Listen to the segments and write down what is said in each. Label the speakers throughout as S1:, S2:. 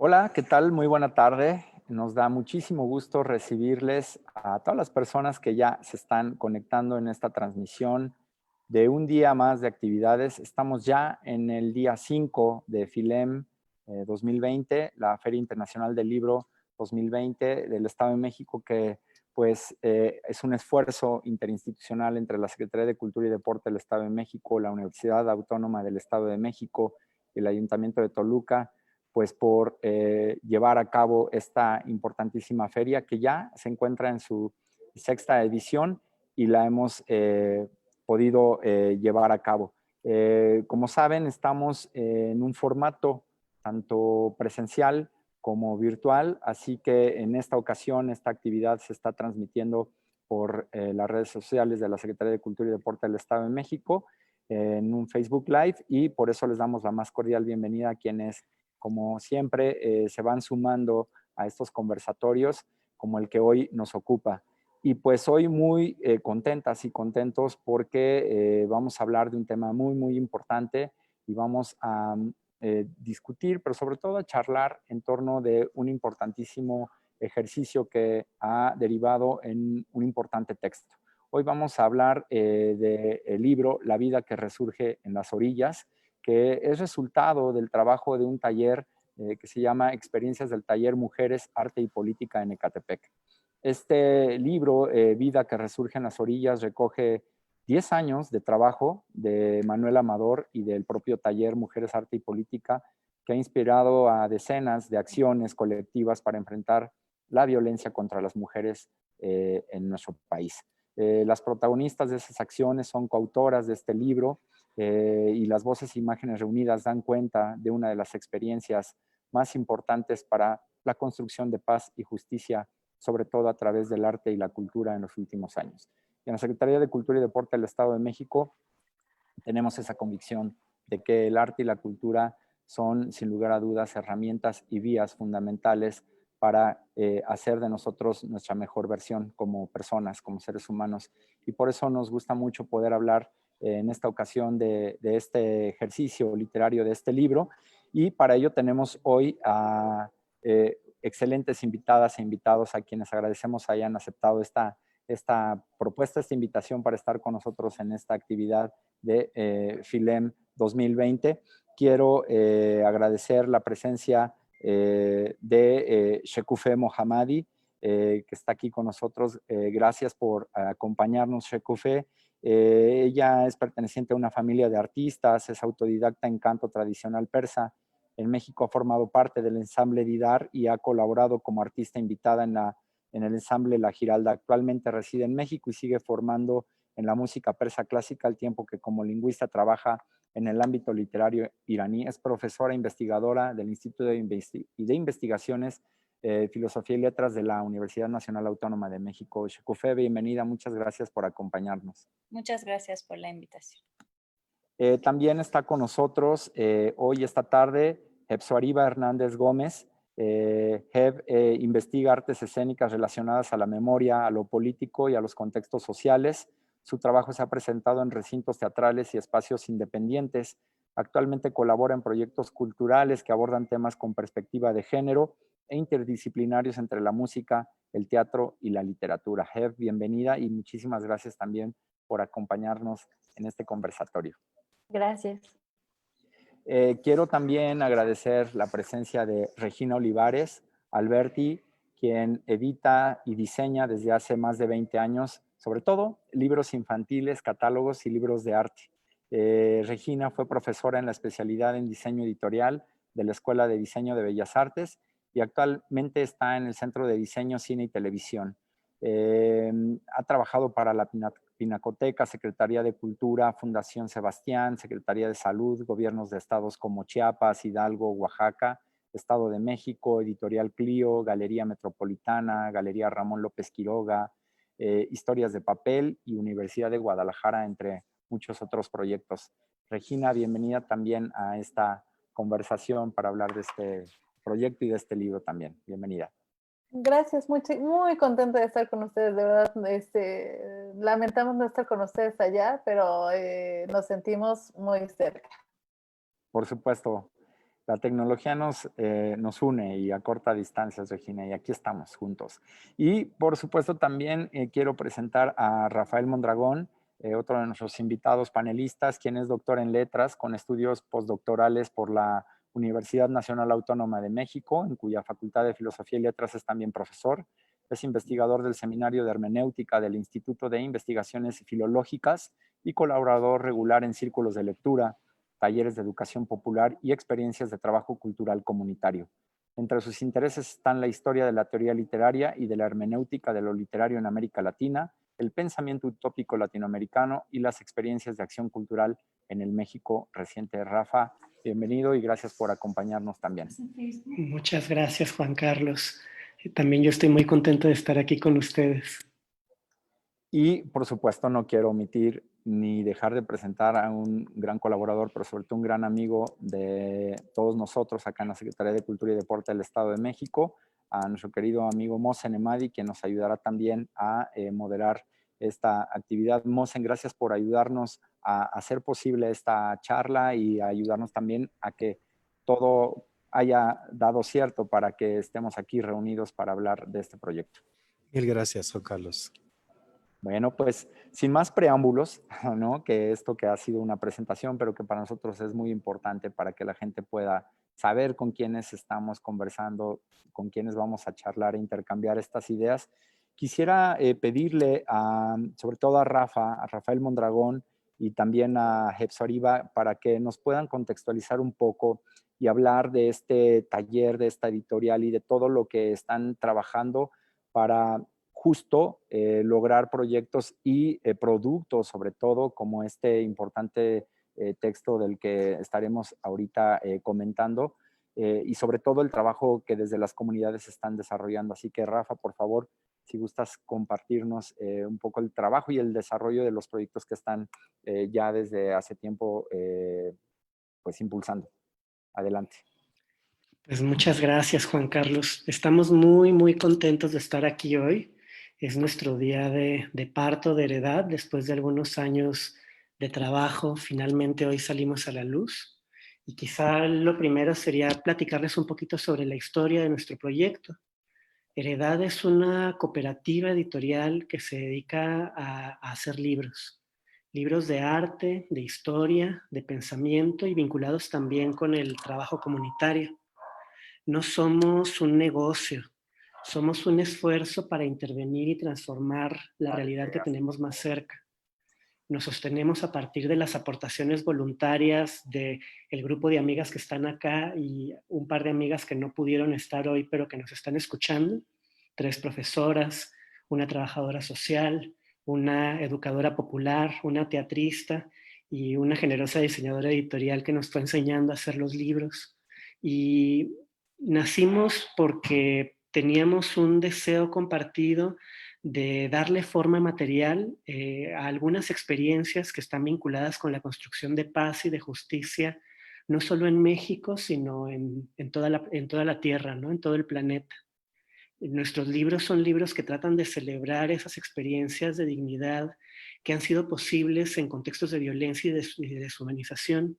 S1: Hola, ¿qué tal? Muy buena tarde. Nos da muchísimo gusto recibirles a todas las personas que ya se están conectando en esta transmisión de un día más de actividades. Estamos ya en el día 5 de FILEM 2020, la Feria Internacional del Libro 2020 del Estado de México, que pues es un esfuerzo interinstitucional entre la Secretaría de Cultura y Deporte del Estado de México, la Universidad Autónoma del Estado de México y el Ayuntamiento de Toluca, pues por llevar a cabo esta importantísima feria que ya se encuentra en su sexta edición y la hemos podido llevar a cabo. Como saben, estamos en un formato tanto presencial como virtual, así que en esta ocasión esta actividad se está transmitiendo por las redes sociales de la Secretaría de Cultura y Deporte del Estado de México en un Facebook Live, y por eso les damos la más cordial bienvenida a quienes, como siempre, se van sumando a estos conversatorios como el que hoy nos ocupa. Y pues hoy muy contentas y contentos porque vamos a hablar de un tema muy, muy importante y vamos a discutir, pero sobre todo a charlar en torno de un importantísimo ejercicio que ha derivado en un importante texto. Hoy vamos a hablar del libro La vida que resurge en las orillas, que es resultado del trabajo de un taller que se llama Experiencias del Taller Mujeres, Arte y Política en Ecatepec. Este libro, Vida que resurge en las orillas, recoge 10 años de trabajo de Manuel Amador y del propio taller Mujeres, Arte y Política, que ha inspirado a decenas de acciones colectivas para enfrentar la violencia contra las mujeres en nuestro país. Las protagonistas de esas acciones son coautoras de este libro, y las voces e imágenes reunidas dan cuenta de una de las experiencias más importantes para la construcción de paz y justicia, sobre todo a través del arte y la cultura en los últimos años. Y en la Secretaría de Cultura y Deporte del Estado de México tenemos esa convicción de que el arte y la cultura son, sin lugar a dudas, herramientas y vías fundamentales para hacer de nosotros nuestra mejor versión como personas, como seres humanos. Y por eso nos gusta mucho poder hablar en esta ocasión de este ejercicio literario, de este libro. Y para ello tenemos hoy a excelentes invitadas e invitados a quienes agradecemos hayan aceptado esta propuesta, esta invitación para estar con nosotros en esta actividad de FILEM 2020. Quiero agradecer la presencia de Shekufe Mohammadi, que está aquí con nosotros. Gracias por acompañarnos, Shekufe. Ella es perteneciente a una familia de artistas, es autodidacta en canto tradicional persa. En México ha formado parte del ensamble Didar y ha colaborado como artista invitada en el ensamble La Giralda. Actualmente reside en México y sigue formando en la música persa clásica, al tiempo que como lingüista trabaja en el ámbito literario iraní. Es profesora investigadora del Instituto de Investigaciones, Filosofía y Letras de la Universidad Nacional Autónoma de México. Shekufe, bienvenida, muchas gracias por acompañarnos.
S2: Muchas gracias por la invitación.
S1: También está con nosotros hoy, esta tarde, Hepsuariba Hernández Gómez. Heb investiga artes escénicas relacionadas a la memoria, a lo político y a los contextos sociales. Su trabajo se ha presentado en recintos teatrales y espacios independientes. Actualmente colabora en proyectos culturales que abordan temas con perspectiva de género e interdisciplinarios entre la música, el teatro y la literatura. Heb, bienvenida y muchísimas gracias también por acompañarnos en este conversatorio.
S2: Gracias.
S1: Quiero también agradecer la presencia de Regina Olivares Alberti, quien edita y diseña desde hace más de 20 años, sobre todo libros infantiles, catálogos y libros de arte. Regina fue profesora en la especialidad en diseño editorial de la Escuela de Diseño de Bellas Artes y actualmente está en el Centro de Diseño, Cine y Televisión. Ha trabajado para la Pinacoteca, Secretaría de Cultura, Fundación Sebastián, Secretaría de Salud, gobiernos de estados como Chiapas, Hidalgo, Oaxaca, Estado de México, Editorial Clio, Galería Metropolitana, Galería Ramón López Quiroga, Historias de Papel y Universidad de Guadalajara, entre muchos otros proyectos. Regina, bienvenida también a esta conversación para hablar de este proyecto y de este libro también. Bienvenida.
S3: Gracias, muy contenta de estar con ustedes, de verdad. Lamentamos no estar con ustedes allá, pero nos sentimos muy cerca.
S1: Por supuesto. La tecnología nos une y acorta distancias, Regina, y aquí estamos juntos. Y por supuesto también quiero presentar a Rafael Mondragón, otro de nuestros invitados panelistas, quien es doctor en letras con estudios postdoctorales por la Universidad Nacional Autónoma de México, en cuya Facultad de Filosofía y Letras es también profesor. Es investigador del Seminario de Hermenéutica del Instituto de Investigaciones Filológicas y colaborador regular en círculos de lectura, talleres de educación popular y experiencias de trabajo cultural comunitario. Entre sus intereses están la historia de la teoría literaria y de la hermenéutica de lo literario en América Latina, el pensamiento utópico latinoamericano y las experiencias de acción cultural en el México reciente. Rafa, bienvenido y gracias por acompañarnos también.
S4: Muchas gracias, Juan Carlos. También yo estoy muy contento de estar aquí con ustedes.
S1: Y, por supuesto, no quiero omitir ni dejar de presentar a un gran colaborador, pero sobre todo un gran amigo de todos nosotros acá en la Secretaría de Cultura y Deporte del Estado de México, a nuestro querido amigo Mosen Emadi, quien nos ayudará también a moderar esta actividad. Mosen, gracias por ayudarnos a hacer posible esta charla y a ayudarnos también a que todo haya dado cierto para que estemos aquí reunidos para hablar de este proyecto.
S5: Mil gracias, Juan Carlos.
S1: Bueno, pues sin más preámbulos, ¿no? Que esto que ha sido una presentación, pero que para nosotros es muy importante para que la gente pueda saber con quiénes estamos conversando, con quiénes vamos a charlar e intercambiar estas ideas. Quisiera pedirle sobre todo a Rafael Mondragón y también a Hepzibah para que nos puedan contextualizar un poco y hablar de este taller, de esta editorial y de todo lo que están trabajando para justo lograr proyectos y productos, sobre todo, como este importante texto del que estaremos ahorita comentando, y sobre todo el trabajo que desde las comunidades están desarrollando. Así que, Rafa, por favor, si gustas compartirnos un poco el trabajo y el desarrollo de los proyectos que están ya desde hace tiempo pues impulsando. Adelante.
S4: Pues muchas gracias, Juan Carlos. Estamos muy, muy contentos de estar aquí hoy. Es nuestro día de parto, de heredad. Después de algunos años de trabajo, finalmente hoy salimos a la luz. Y quizá lo primero sería platicarles un poquito sobre la historia de nuestro proyecto. Heredad es una cooperativa editorial que se dedica a hacer libros. Libros de arte, de historia, de pensamiento y vinculados también con el trabajo comunitario. No somos un negocio, somos un esfuerzo para intervenir y transformar la realidad que tenemos más cerca. Nos sostenemos a partir de las aportaciones voluntarias del grupo de amigas que están acá y un par de amigas que no pudieron estar hoy, pero que nos están escuchando. 3 profesoras, una trabajadora social, una educadora popular, una teatrista y una generosa diseñadora editorial que nos fue enseñando a hacer los libros. Y nacimos porque teníamos un deseo compartido de darle forma material a algunas experiencias que están vinculadas con la construcción de paz y de justicia, no solo en México, sino en toda la Tierra, ¿no? En todo el planeta. Nuestros libros son libros que tratan de celebrar esas experiencias de dignidad que han sido posibles en contextos de violencia y de deshumanización.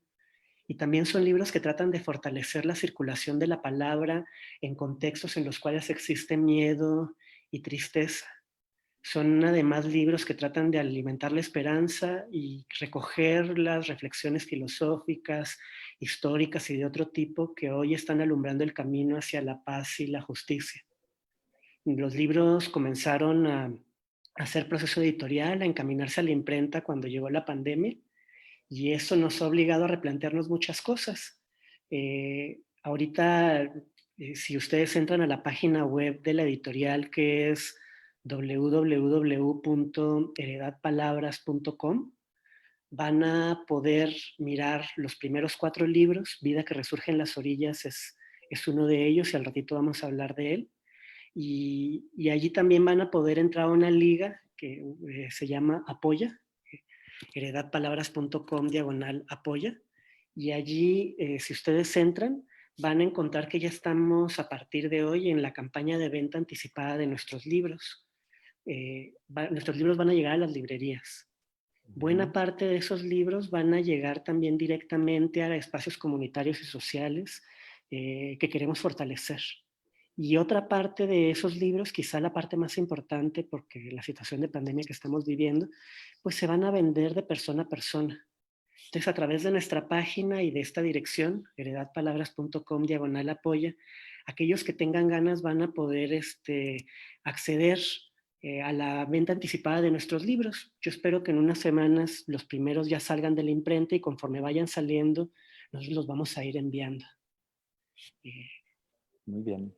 S4: Y también son libros que tratan de fortalecer la circulación de la palabra en contextos en los cuales existe miedo y tristeza. Son además libros que tratan de alimentar la esperanza y recoger las reflexiones filosóficas, históricas y de otro tipo que hoy están alumbrando el camino hacia la paz y la justicia. Los libros comenzaron a hacer proceso editorial, a encaminarse a la imprenta cuando llegó la pandemia, y eso nos ha obligado a replantearnos muchas cosas. Ahorita, si ustedes entran a la página web de la editorial, que es www.heredadpalabras.com, van a poder mirar los primeros 4 libros. Vida que resurge en las orillas es uno de ellos y al ratito vamos a hablar de él. Y allí también van a poder entrar a una liga que se llama Apoya, heredadpalabras.com/apoya, y allí si ustedes entran van a encontrar que ya estamos a partir de hoy en la campaña de venta anticipada de nuestros libros. Nuestros libros van a llegar a las librerías. Buena parte de esos libros van a llegar también directamente a espacios comunitarios y sociales que queremos fortalecer. Y otra parte de esos libros, quizá la parte más importante, porque la situación de pandemia que estamos viviendo, pues se van a vender de persona a persona. Entonces, a través de nuestra página y de esta dirección, heredadpalabras.com/apoya, aquellos que tengan ganas van a poder acceder a la venta anticipada de nuestros libros. Yo espero que en unas semanas los primeros ya salgan de la imprenta y conforme vayan saliendo, nosotros los vamos a ir enviando.
S1: Muy bien.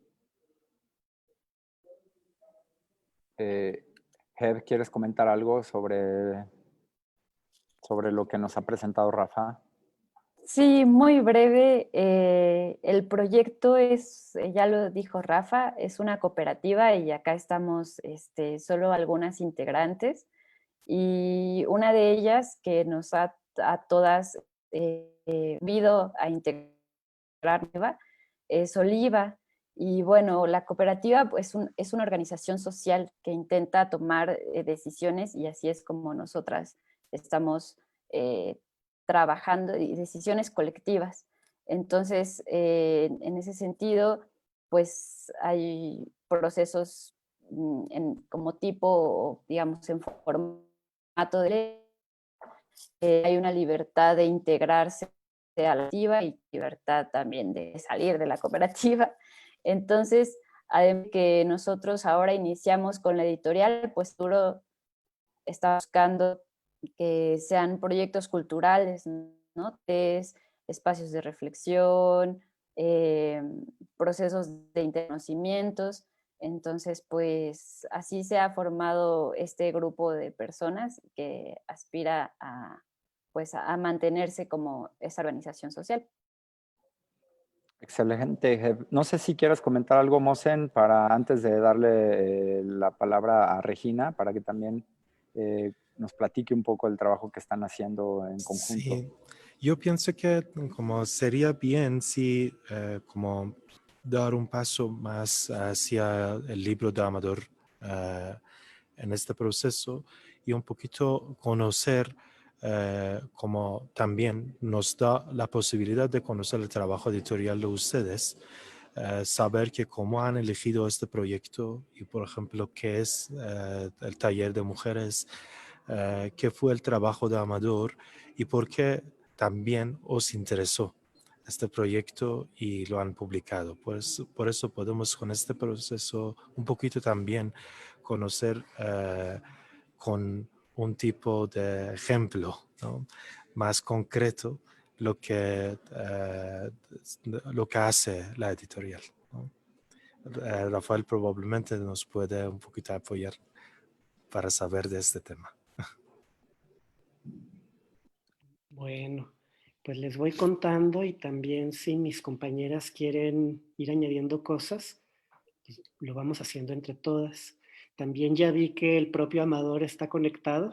S1: Heb, ¿quieres comentar algo sobre lo que nos ha presentado Rafa?
S2: Sí, muy breve. El proyecto es, ya lo dijo Rafa, es una cooperativa y acá estamos solo algunas integrantes. Y una de ellas que nos ha a todas vido a integrar es Oliva. Y bueno, la cooperativa pues, es una organización social que intenta tomar decisiones y así es como nosotras estamos trabajando y decisiones colectivas. Entonces, en ese sentido, pues hay procesos como tipo, digamos, en formato de ley. Hay una libertad de integrarse a la cooperativa y libertad también de salir de la cooperativa. Entonces, además que nosotros ahora iniciamos con la editorial, pues Duro está buscando que sean proyectos culturales, ¿no? Espacios de reflexión, procesos de interconocimientos. Entonces, pues así se ha formado este grupo de personas que aspira pues, a mantenerse como esa organización social.
S1: Excelente, Heb. No sé si quieres comentar algo, Mosen, para antes de darle la palabra a Regina, para que también nos platique un poco el trabajo que están haciendo en conjunto.
S5: Sí, yo pienso que como sería bien si como dar un paso más hacia el libro de Amador en este proceso y un poquito conocer como también nos da la posibilidad de conocer el trabajo editorial de ustedes, saber que cómo han elegido este proyecto y por ejemplo qué es el taller de mujeres, qué fue el trabajo de Amador y por qué también os interesó este proyecto y lo han publicado. Pues, por eso podemos con este proceso un poquito también conocer con un tipo de ejemplo, ¿no?, más concreto lo que hace la editorial, ¿no? Rafael probablemente nos puede un poquito apoyar para saber de este tema.
S4: Bueno, pues les voy contando y también si mis compañeras quieren ir añadiendo cosas, pues lo vamos haciendo entre todas. También ya vi que el propio Amador está conectado,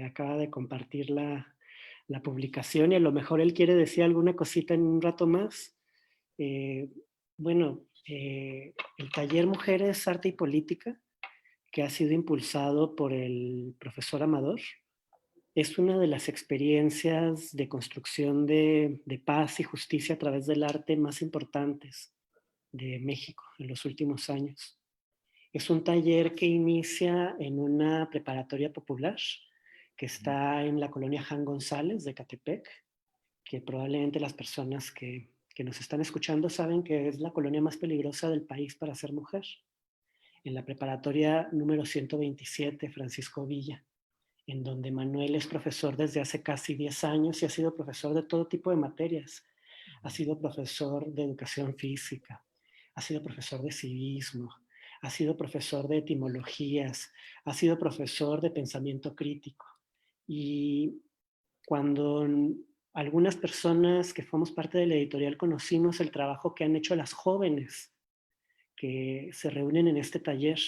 S4: acaba de compartir la publicación y a lo mejor él quiere decir alguna cosita en un rato más. Bueno, el taller Mujeres, Arte y Política, que ha sido impulsado por el profesor Amador, es una de las experiencias de construcción de paz y justicia a través del arte más importantes de México en los últimos años. Es un taller que inicia en una preparatoria popular que está en la colonia Jan González de Catepec, que probablemente las personas que nos están escuchando saben que es la colonia más peligrosa del país para ser mujer. En la preparatoria número 127, Francisco Villa, en donde Manuel es profesor desde hace casi 10 años y ha sido profesor de todo tipo de materias. Ha sido profesor de educación física, ha sido profesor de civismo, ha sido profesor de etimologías, ha sido profesor de pensamiento crítico. Y cuando algunas personas que formamos parte de la editorial conocimos el trabajo que han hecho las jóvenes que se reúnen en este taller,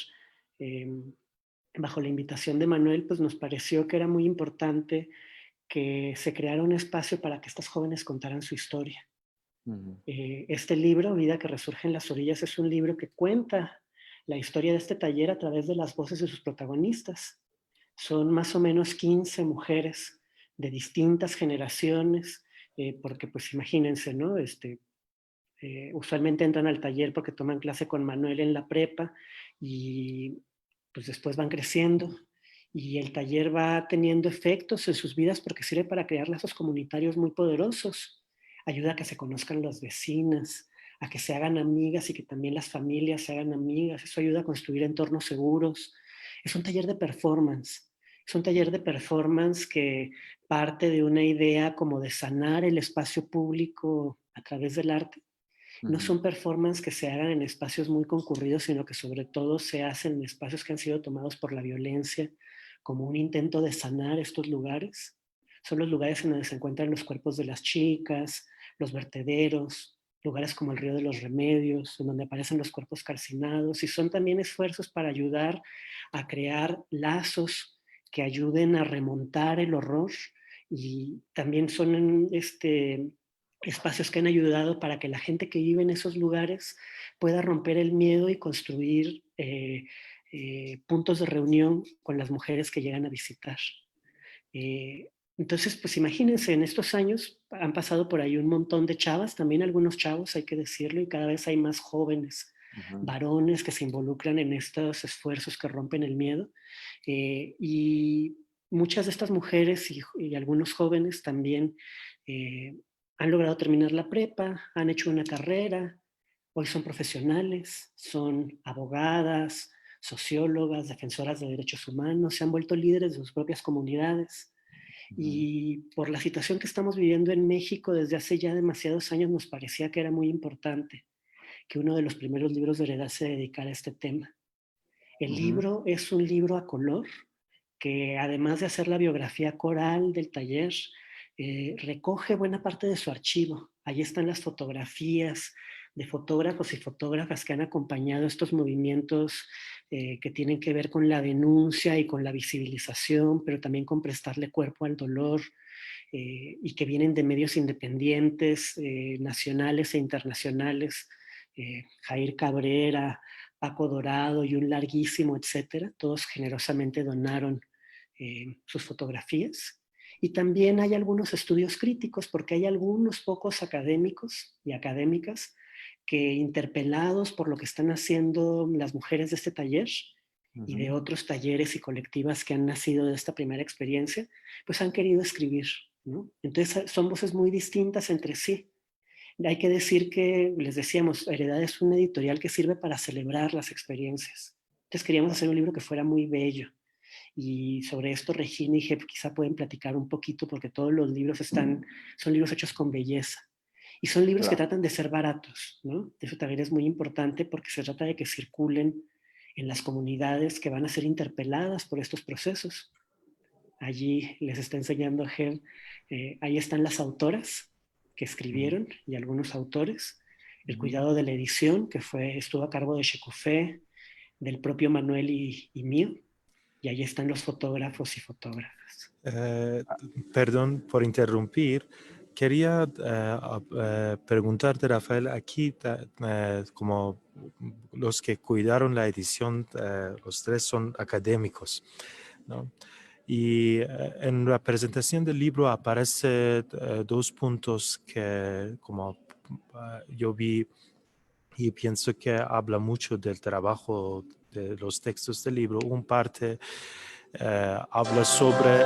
S4: bajo la invitación de Manuel, pues nos pareció que era muy importante que se creara un espacio para que estas jóvenes contaran su historia. Este libro, Vida que resurge en las orillas, es un libro que cuenta la historia de este taller a través de las voces de sus protagonistas. Son más o menos 15 mujeres de distintas generaciones, porque pues imagínense, ¿no? usualmente entran al taller porque toman clase con Manuel en la prepa y pues después van creciendo y el taller va teniendo efectos en sus vidas porque sirve para crear lazos comunitarios muy poderosos. Ayuda a que se conozcan las vecinas, a que se hagan amigas y que también las familias se hagan amigas. Eso ayuda a construir entornos seguros. Es un taller de performance. Es un taller de performance que parte de una idea como de sanar el espacio público a través del arte. No son performances que se hagan en espacios muy concurridos, sino que sobre todo se hacen en espacios que han sido tomados por la violencia, como un intento de sanar estos lugares. Son los lugares en donde se encuentran los cuerpos de las chicas, los vertederos, lugares como el Río de los Remedios, en donde aparecen los cuerpos calcinados, y son también esfuerzos para ayudar a crear lazos que ayuden a remontar el horror, y también son espacios que han ayudado para que la gente que vive en esos lugares pueda romper el miedo y construir puntos de reunión con las mujeres que llegan a visitar. Entonces, pues imagínense, en estos años han pasado por ahí un montón de chavas, también algunos chavos, hay que decirlo, y cada vez hay más jóvenes, varones que se involucran en estos esfuerzos que rompen el miedo. Y muchas de estas mujeres y algunos jóvenes también han logrado terminar la prepa, han hecho una carrera, hoy son profesionales, son abogadas, sociólogas, defensoras de derechos humanos, se han vuelto líderes de sus propias comunidades. Y por la situación que estamos viviendo en México desde hace ya demasiados años, nos parecía que era muy importante que uno de los primeros libros de heredad se dedicara a este tema. El libro es un libro a color que, además de hacer la biografía coral del taller, recoge buena parte de su archivo. Ahí están las fotografías de fotógrafos y fotógrafas que han acompañado estos movimientos que tienen que ver con la denuncia y con la visibilización, pero también con prestarle cuerpo al dolor, y que vienen de medios independientes, nacionales e internacionales. Jair Cabrera, Paco Dorado y un larguísimo etcétera, todos generosamente donaron sus fotografías. Y también hay algunos estudios críticos, porque hay algunos pocos académicos y académicas que, interpelados por lo que están haciendo las mujeres de este taller y de otros talleres y colectivas que han nacido de esta primera experiencia, pues han querido escribir, ¿no? Entonces son voces muy distintas entre sí. Hay que decir que, les decíamos, Heredad es una editorial que sirve para celebrar las experiencias. Entonces queríamos hacer un libro que fuera muy bello. Y sobre esto Regina y Jep quizá pueden platicar un poquito, porque todos los libros son libros hechos con belleza. Y son libros que tratan de ser baratos, ¿no? Eso también es muy importante porque se trata de que circulen en las comunidades que van a ser interpeladas por estos procesos. Allí les está enseñando a Jep, ahí están las autoras que escribieron y algunos autores. El cuidado de la edición, que estuvo a cargo de Shekufé, del propio Manuel y mío. Y ahí están los fotógrafos y fotógrafas.
S5: Perdón por interrumpir. Quería preguntarte, Rafael, aquí como los que cuidaron la edición, los tres son académicos, ¿no? Y en la presentación del libro aparece dos puntos que como yo vi y pienso que habla mucho del trabajo de los textos del libro. Un parte habla sobre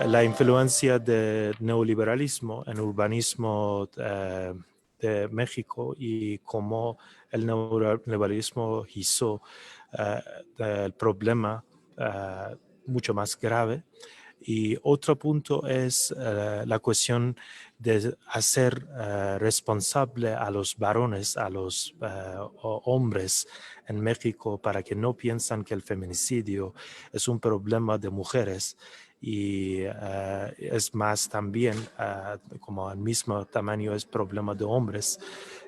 S5: la influencia del neoliberalismo en el urbanismo de México y cómo el neoliberalismo hizo el problema mucho más grave. Y otro punto es la cuestión de hacer responsable a los varones, a los hombres en México, para que no piensan que el feminicidio es un problema de mujeres y es más también como al mismo tamaño es problema de hombres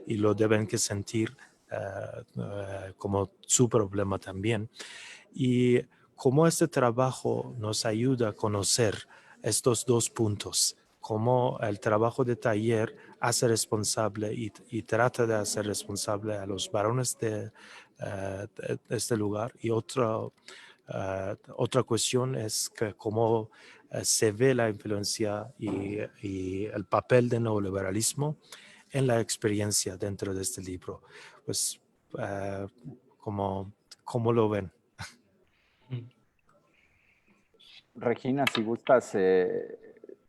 S5: y lo deben que sentir como su problema también. Y cómo este trabajo nos ayuda a conocer estos dos puntos, cómo el trabajo de taller hace responsable y trata de hacer responsable a los varones de este lugar. Y otra cuestión es que cómo se ve la influencia y el papel del neoliberalismo en la experiencia dentro de este libro. Pues, ¿cómo lo ven?
S1: Regina, si gustas,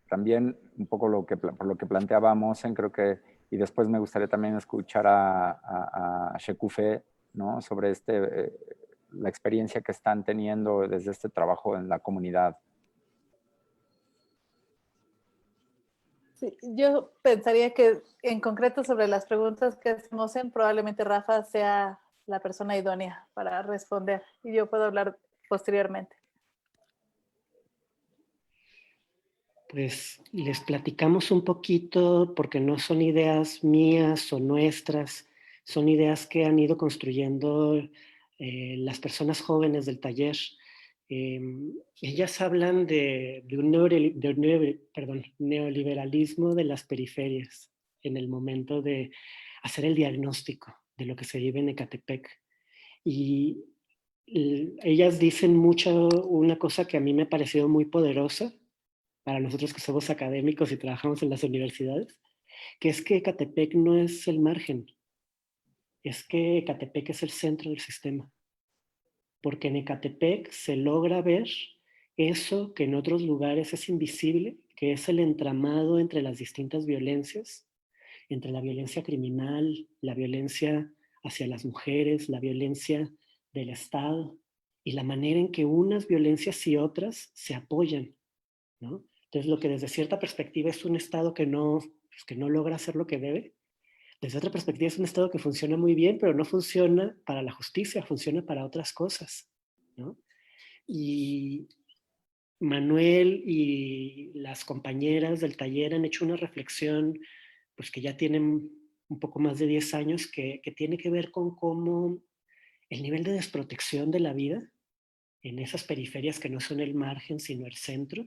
S1: también un poco por lo que planteábamos, creo que, y después me gustaría también escuchar a Shekufe, ¿no? Sobre la experiencia que están teniendo desde este trabajo en la comunidad.
S3: Sí, yo pensaría que en concreto sobre las preguntas que se hacen, probablemente Rafa sea la persona idónea para responder y yo puedo hablar posteriormente.
S4: Pues les platicamos un poquito porque no son ideas mías o nuestras, son ideas que han ido construyendo las personas jóvenes del taller. Ellas hablan de un neoliberalismo de las periferias en el momento de hacer el diagnóstico de lo que se vive en Ecatepec. Y ellas dicen mucho una cosa que a mí me ha parecido muy poderosa para nosotros que somos académicos y trabajamos en las universidades, que es que Ecatepec no es el margen, es que Ecatepec es el centro del sistema. Porque en Ecatepec se logra ver eso que en otros lugares es invisible, que es el entramado entre las distintas violencias, entre la violencia criminal, la violencia hacia las mujeres, la violencia del Estado, y la manera en que unas violencias y otras se apoyan, ¿no? Entonces, lo que desde cierta perspectiva es un Estado pues, que no logra hacer lo que debe, desde otra perspectiva es un Estado que funciona muy bien, pero no funciona para la justicia, funciona para otras cosas, ¿no? Y Manuel y las compañeras del taller han hecho una reflexión, pues que ya tienen un poco más de 10 años, que tiene que ver con cómo el nivel de desprotección de la vida en esas periferias que no son el margen, sino el centro,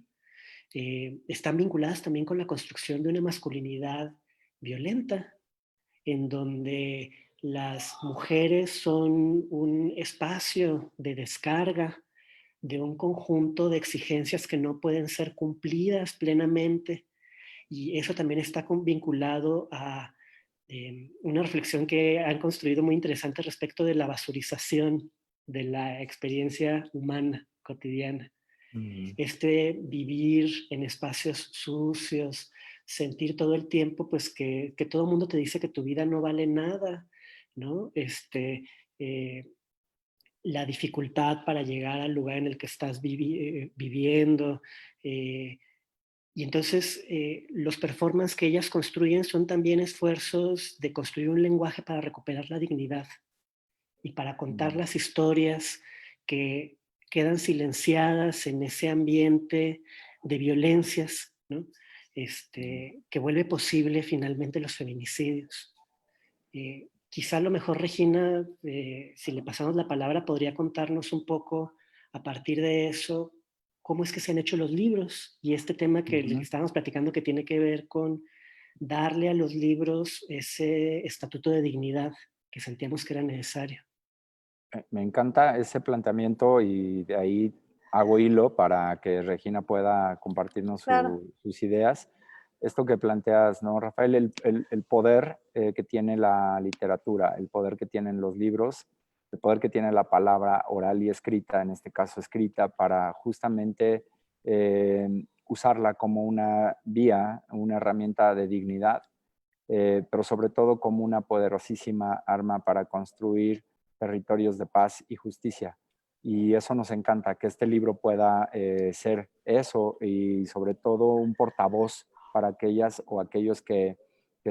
S4: están vinculadas también con la construcción de una masculinidad violenta, en donde las mujeres son un espacio de descarga de un conjunto de exigencias que no pueden ser cumplidas plenamente. Y eso también está vinculado a una reflexión que han construido muy interesante respecto de la basurización de la experiencia humana cotidiana. Vivir en espacios sucios, sentir todo el tiempo pues que todo el mundo te dice que tu vida no vale nada, ¿no? La dificultad para llegar al lugar en el que estás viviendo. Y entonces los performances que ellas construyen son también esfuerzos de construir un lenguaje para recuperar la dignidad y para contar las historias que quedan silenciadas en ese ambiente de violencias, ¿no? Que vuelve posible finalmente los feminicidios. Quizá a lo mejor Regina, si le pasamos la palabra, podría contarnos un poco a partir de eso cómo es que se han hecho los libros y este tema que les estábamos platicando que tiene que ver con darle a los libros ese estatuto de dignidad que sentíamos que era necesario.
S1: Me encanta ese planteamiento y de ahí hago hilo para que Regina pueda compartirnos
S3: Claro.
S1: sus ideas. Esto que planteas, ¿no, Rafael? El poder que tiene la literatura, el poder que tienen los libros, el poder que tiene la palabra oral y escrita, en este caso escrita, para justamente usarla como una vía, una herramienta de dignidad, pero sobre todo como una poderosísima arma para construir territorios de paz y justicia. Y eso nos encanta, que este libro pueda ser eso y sobre todo un portavoz para aquellas o aquellos que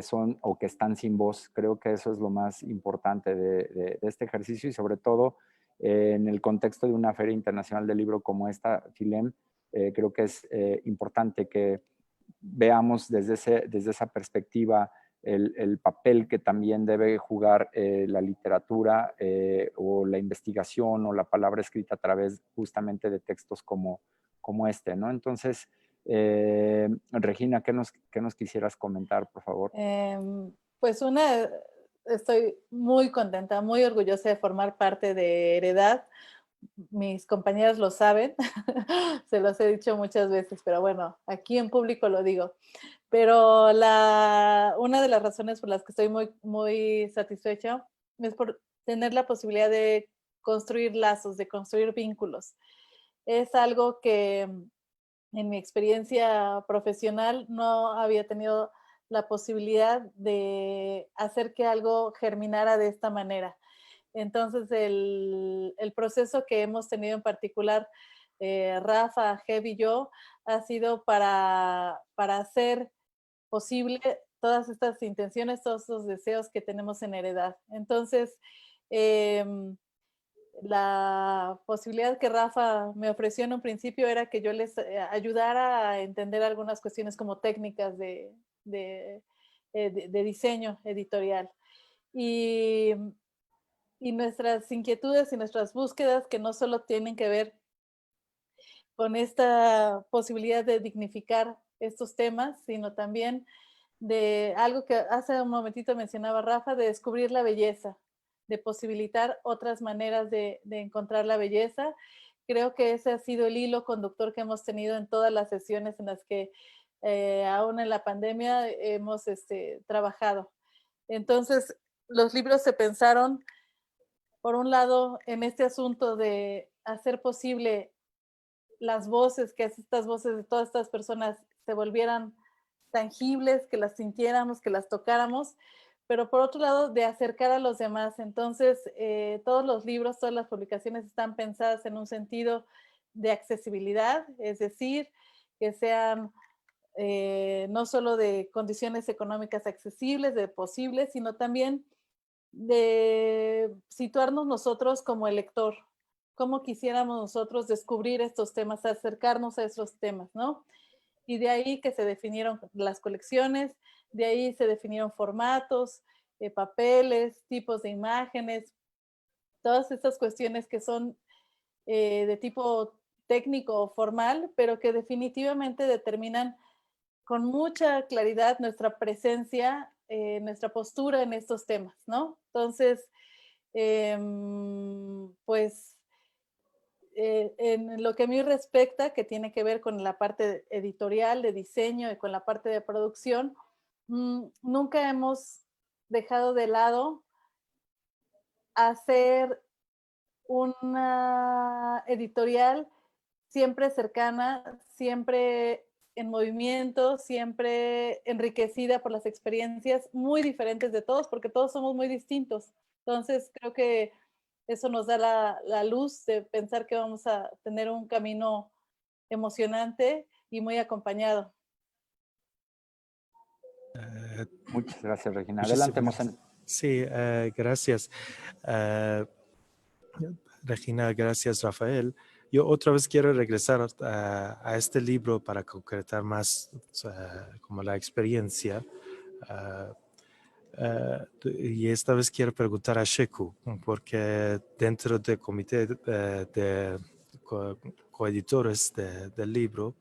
S1: son o que están sin voz. Creo que eso es lo más importante de este ejercicio y sobre todo en el contexto de una feria internacional del libro como esta, FILEM, creo que es importante que veamos desde esa perspectiva el papel que también debe jugar la literatura o la investigación o la palabra escrita a través justamente de textos como este, ¿no? Entonces, Regina, ¿qué nos quisieras comentar, por favor?
S3: Pues estoy muy contenta, muy orgullosa de formar parte de Heredad. Mis compañeras lo saben, se los he dicho muchas veces, pero bueno, aquí en público lo digo. Pero una de las razones por las que estoy muy, muy satisfecha es por tener la posibilidad de construir lazos, de construir vínculos. Es algo que en mi experiencia profesional no había tenido la posibilidad de hacer que algo germinara de esta manera. Entonces, el proceso que hemos tenido en particular, Rafa, Jeb y yo, ha sido para hacer posible todas estas intenciones, todos estos deseos que tenemos en heredad. Entonces, la posibilidad que Rafa me ofreció en un principio era que yo les ayudara a entender algunas cuestiones como técnicas de diseño editorial. Y, y nuestras inquietudes y nuestras búsquedas que no solo tienen que ver con esta posibilidad de dignificar estos temas, sino también de algo que hace un momentito mencionaba Rafa, de descubrir la belleza, de posibilitar otras maneras de encontrar la belleza. Creo que ese ha sido el hilo conductor que hemos tenido en todas las sesiones en las que aún en la pandemia hemos trabajado. Entonces, los libros se pensaron, por un lado, en este asunto de hacer posible las voces, que estas voces de todas estas personas se volvieran tangibles, que las sintiéramos, que las tocáramos, pero por otro lado, de acercar a los demás. Entonces, todos los libros, todas las publicaciones están pensadas en un sentido de accesibilidad, es decir, que sean no solo de condiciones económicas accesibles, de posibles, sino también de situarnos nosotros como el lector, cómo quisiéramos nosotros descubrir estos temas, acercarnos a esos temas, ¿no? Y de ahí que se definieron las colecciones, de ahí se definieron formatos, papeles, tipos de imágenes, todas estas cuestiones que son de tipo técnico o formal, pero que definitivamente determinan con mucha claridad nuestra presencia, nuestra postura en estos temas, ¿no? Entonces, pues en lo que a mí respecta, que tiene que ver con la parte editorial, de diseño y con la parte de producción, nunca hemos dejado de lado hacer una editorial siempre cercana, siempre en movimiento, siempre enriquecida por las experiencias muy diferentes de todos, porque todos somos muy distintos. Entonces, creo que eso nos da la luz de pensar que vamos a tener un camino emocionante y muy acompañado.
S1: Muchas gracias, Regina.
S5: Muchísimas
S1: Adelante,
S5: gracias.
S1: Mosen.
S5: Sí, gracias. Regina, gracias, Rafael. Yo otra vez quiero regresar a este libro para concretar más como la experiencia. Y esta vez quiero preguntar a Sheku, porque dentro del comité de coeditores del libro,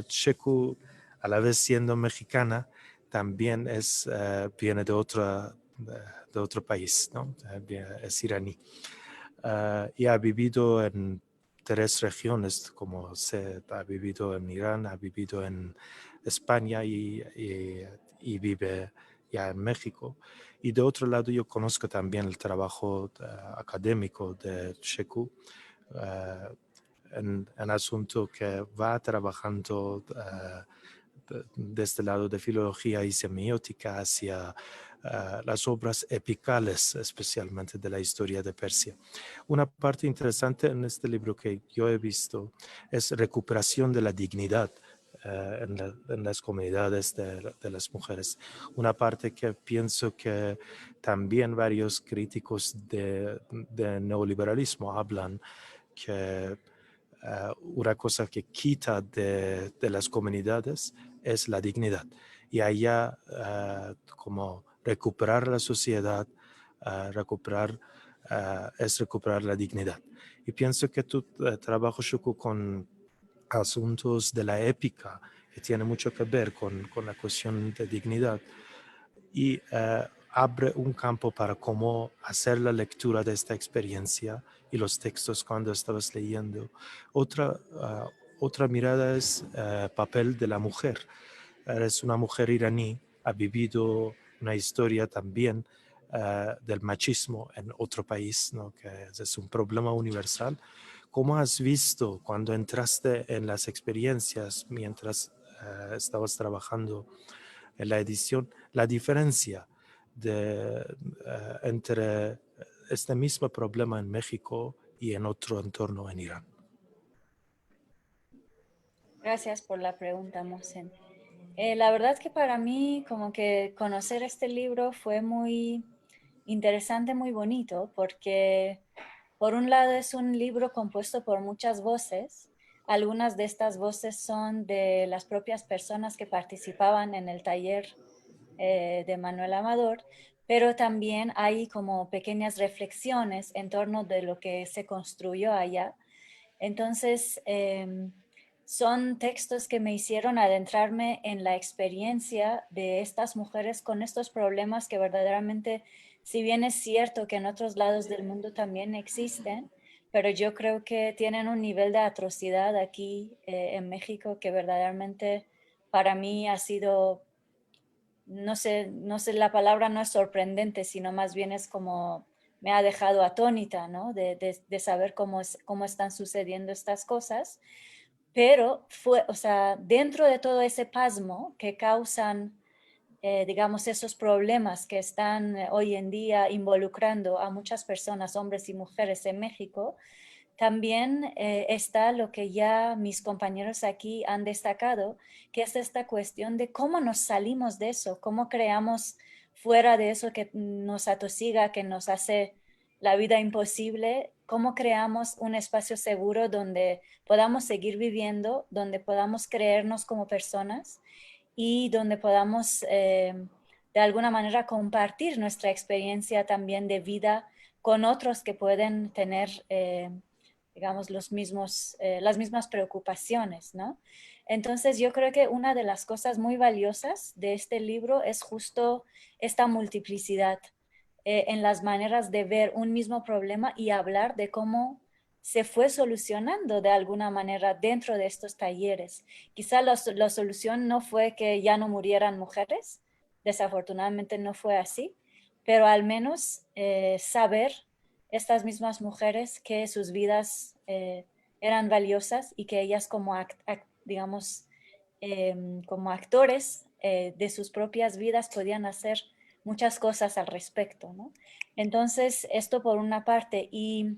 S5: Sheku, a la vez siendo mexicana, también viene de otro país, ¿no? Es iraní. Y ha vivido en 3 regiones, como ha vivido en Irán, ha vivido en España y vive ya en México. Y de otro lado, yo conozco también el trabajo académico de Sheku, en asunto que va trabajando desde el lado de filología y semiótica hacia las obras epicales, especialmente de la historia de Persia. Una parte interesante en este libro que yo he visto es recuperación de la dignidad en las comunidades de las mujeres. Una parte que pienso que también varios críticos de neoliberalismo hablan que una cosa que quita de las comunidades es la dignidad. Y allá como recuperar la sociedad, es recuperar la dignidad. Y pienso que tu trabajo, Shuku, con asuntos de la épica, que tiene mucho que ver con la cuestión de dignidad, y abre un campo para cómo hacer la lectura de esta experiencia y los textos cuando estabas leyendo. Otra mirada es papel de la mujer. eres una mujer iraní, ha vivido una historia también del machismo en otro país, ¿no? Que es un problema universal. ¿Cómo has visto cuando entraste en las experiencias mientras estabas trabajando en la edición, la diferencia entre este mismo problema en México y en otro entorno en Irán?
S2: Gracias por la pregunta, Mohsen. La verdad que para mí como que conocer este libro fue muy interesante, muy bonito, porque por un lado es un libro compuesto por muchas voces. Algunas de estas voces son de las propias personas que participaban en el taller de Manuel Amador, pero también hay como pequeñas reflexiones en torno de lo que se construyó allá. Entonces, son textos que me hicieron adentrarme en la experiencia de estas mujeres con estos problemas que verdaderamente, si bien es cierto que en otros lados del mundo también existen, pero yo creo que tienen un nivel de atrocidad aquí en México que verdaderamente para mí ha sido, no sé, la palabra no es sorprendente, sino más bien es como me ha dejado atónita, ¿no? De saber cómo están sucediendo estas cosas. Pero fue, o sea, dentro de todo ese pasmo que causan, digamos, esos problemas que están hoy en día involucrando a muchas personas, hombres y mujeres en México, también está lo que ya mis compañeros aquí han destacado, que es esta cuestión de cómo nos salimos de eso, cómo creamos fuera de eso que nos atosiga, que nos hace la vida imposible, cómo creamos un espacio seguro donde podamos seguir viviendo, donde podamos creernos como personas y donde podamos de alguna manera compartir nuestra experiencia también de vida con otros que pueden tener digamos, las mismas preocupaciones, ¿no? Entonces yo creo que una de las cosas muy valiosas de este libro es justo esta multiplicidad en las maneras de ver un mismo problema y hablar de cómo se fue solucionando de alguna manera dentro de estos talleres. Quizá la solución no fue que ya no murieran mujeres, desafortunadamente no fue así, pero al menos saber estas mismas mujeres que sus vidas eran valiosas y que ellas como, digamos, como actores de sus propias vidas podían hacer muchas cosas al respecto, ¿no? Entonces, esto por una parte. Y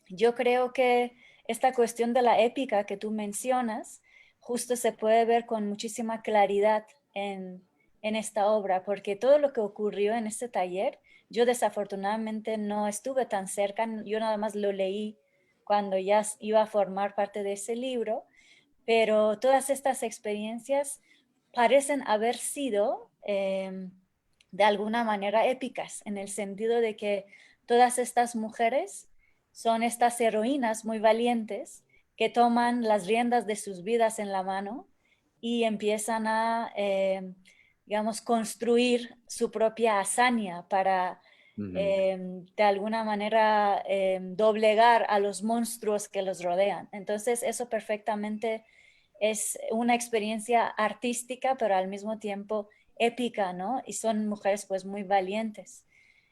S2: yo creo que esta cuestión de la épica que tú mencionas, justo se puede ver con muchísima claridad en esta obra, porque todo lo que ocurrió en este taller, yo desafortunadamente no estuve tan cerca, yo nada más lo leí cuando ya iba a formar parte de ese libro, pero todas estas experiencias parecen haber sido de alguna manera épicas, en el sentido de que todas estas mujeres son estas heroínas muy valientes que toman las riendas de sus vidas en la mano y empiezan a, digamos, construir su propia hazaña para, de alguna manera, doblegar a los monstruos que los rodean. Entonces, eso perfectamente es una experiencia artística, pero al mismo tiempo épica, ¿no? Y son mujeres pues muy valientes.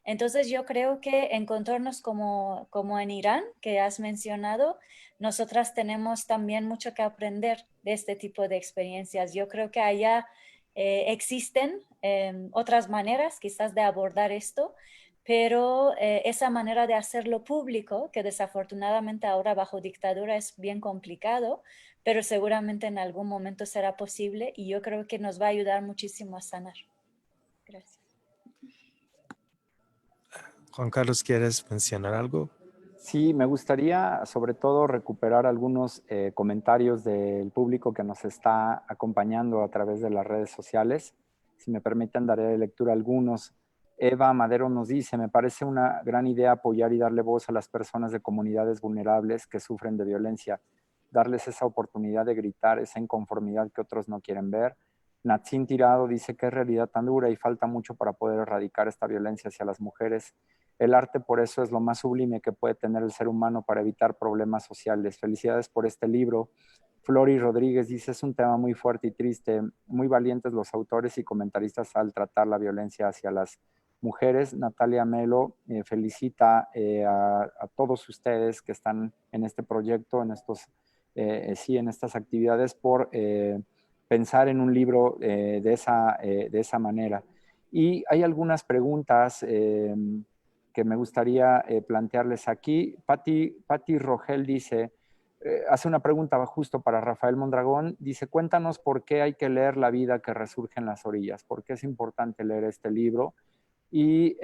S2: Entonces yo creo que encontrarnos como en Irán, que has mencionado, nosotras tenemos también mucho que aprender de este tipo de experiencias. Yo creo que allá existen otras maneras quizás de abordar esto, pero esa manera de hacerlo público, que desafortunadamente ahora bajo dictadura es bien complicado, pero seguramente en algún momento será posible y yo creo que nos va a ayudar muchísimo a sanar. Gracias.
S5: Juan Carlos, ¿quieres mencionar algo?
S1: Sí, me gustaría sobre todo recuperar algunos comentarios del público que nos está acompañando a través de las redes sociales. Si me permiten, daré de lectura algunos. Eva Madero nos dice, me parece una gran idea apoyar y darle voz a las personas de comunidades vulnerables que sufren de violencia, darles esa oportunidad de gritar esa inconformidad que otros no quieren ver. Natsin Tirado dice que es realidad tan dura y falta mucho para poder erradicar esta violencia hacia las mujeres. El arte por eso es lo más sublime que puede tener el ser humano para evitar problemas sociales. Felicidades por este libro. Flori Rodríguez dice, es un tema muy fuerte y triste, muy valientes los autores y comentaristas al tratar la violencia hacia las mujeres. Natalia Melo felicita a todos ustedes que están en este proyecto, en estas actividades por pensar en un libro de esa manera. Y hay algunas preguntas que me gustaría plantearles aquí. Patti Rogel dice, hace una pregunta justo para Rafael Mondragón, dice, cuéntanos por qué hay que leer La vida que resurge en las orillas, por qué es importante leer este libro. Y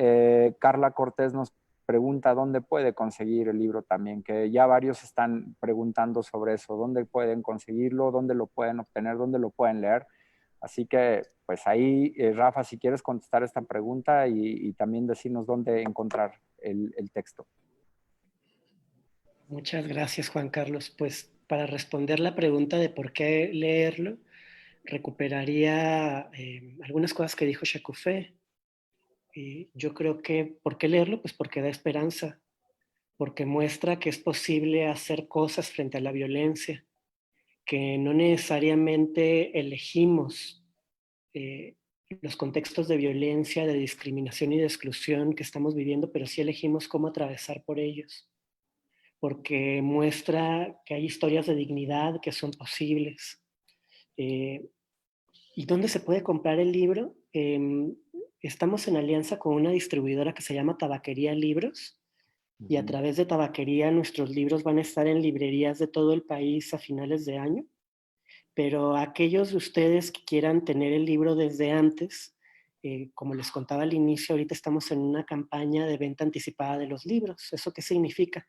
S1: Carla Cortés nos pregunta dónde puede conseguir el libro también, que ya varios están preguntando sobre eso, dónde pueden conseguirlo, dónde lo pueden obtener, dónde lo pueden leer. Así que, pues ahí, Rafa, si quieres contestar esta pregunta y también decirnos dónde encontrar el texto.
S4: Muchas gracias, Juan Carlos. Pues para responder la pregunta de por qué leerlo, recuperaría algunas cosas que dijo Shakufé. Yo creo que, ¿por qué leerlo? Pues porque da esperanza, porque muestra que es posible hacer cosas frente a la violencia, que no necesariamente elegimos los contextos de violencia, de discriminación y de exclusión que estamos viviendo, pero sí elegimos cómo atravesar por ellos, porque muestra que hay historias de dignidad que son posibles. ¿Y dónde se puede comprar el libro? Estamos en alianza con una distribuidora que se llama Tabaquería Libros, y a través de Tabaquería nuestros libros van a estar en librerías de todo el país a finales de año. Pero aquellos de ustedes que quieran tener el libro desde antes, como les contaba al inicio, ahorita estamos en una campaña de venta anticipada de los libros. ¿Eso qué significa?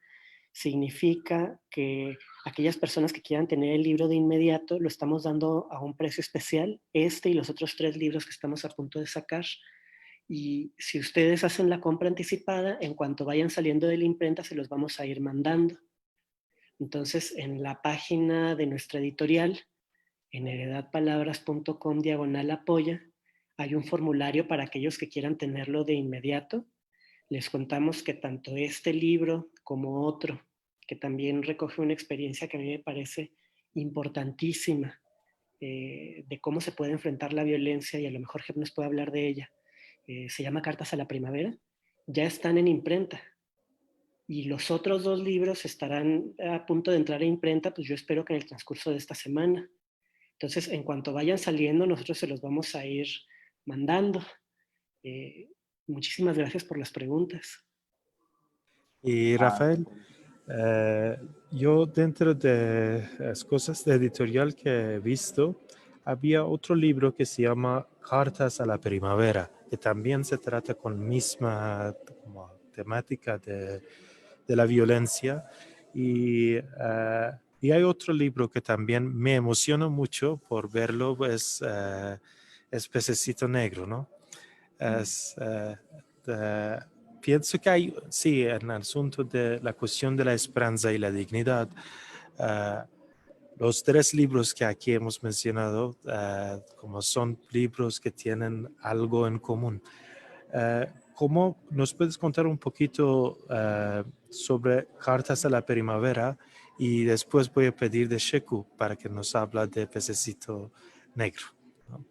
S4: Significa que aquellas personas que quieran tener el libro de inmediato lo estamos dando a un precio especial, este y los otros 3 libros que estamos a punto de sacar. Y si ustedes hacen la compra anticipada, en cuanto vayan saliendo de la imprenta se los vamos a ir mandando. Entonces, en la página de nuestra editorial, en heredadpalabras.com/apoya, hay un formulario para aquellos que quieran tenerlo de inmediato. Les contamos que tanto este libro como otro, que también recoge una experiencia que a mí me parece importantísima, de cómo se puede enfrentar la violencia, y a lo mejor Jep nos puede hablar de ella, se llama Cartas a la Primavera, ya están en imprenta. Y los otros 2 libros estarán a punto de entrar a imprenta, pues yo espero que en el transcurso de esta semana. Entonces, en cuanto vayan saliendo, nosotros se los vamos a ir mandando. Muchísimas gracias por las preguntas.
S5: Y Rafael, yo dentro de las cosas de editorial que he visto, había otro libro que se llama Cartas a la Primavera, que también se trata con misma como, temática de la violencia. Y hay otro libro que también me emociona mucho por verlo, es Pececito Negro, ¿no? Pienso que hay, sí, en el asunto de la cuestión de la esperanza y la dignidad, los 3 libros que aquí hemos mencionado, como son libros que tienen algo en común. ¿Cómo nos puedes contar un poquito sobre Cartas a la Primavera? Y después voy a pedir de Sheku para que nos hable de Pececito Negro, ¿no?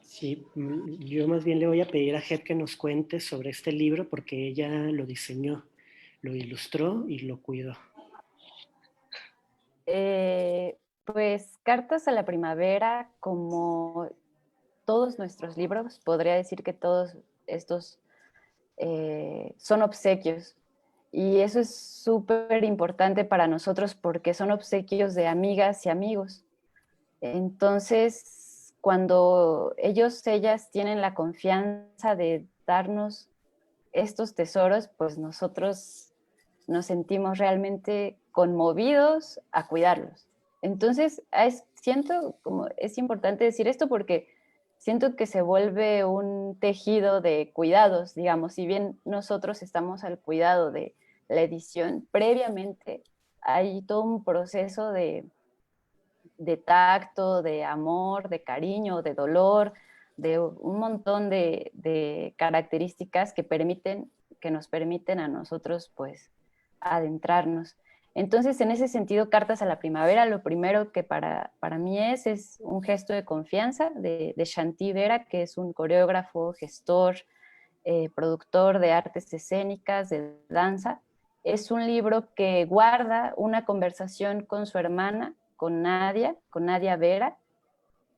S4: Sí, yo más bien le voy a pedir a Jep que nos cuente sobre este libro porque ella lo diseñó, lo ilustró y lo cuidó.
S2: Pues Cartas a la Primavera, como todos nuestros libros, podría decir que todos estos son obsequios. Y eso es súper importante para nosotros porque son obsequios de amigas y amigos. Entonces, cuando ellas tienen la confianza de darnos estos tesoros, pues nosotros nos sentimos realmente conmovidos a cuidarlos. Entonces, siento como es importante decir esto porque siento que se vuelve un tejido de cuidados, digamos, si bien nosotros estamos al cuidado de la edición, previamente hay todo un proceso de tacto, de amor, de cariño, de dolor, de un montón de características que nos permiten a nosotros pues adentrarnos. Entonces, en ese sentido, Cartas a la Primavera, lo primero que para mí es un gesto de confianza de Shanti Vera, que es un coreógrafo, gestor, productor de artes escénicas, de danza. Es un libro que guarda una conversación con su hermana, con Nadia Vera.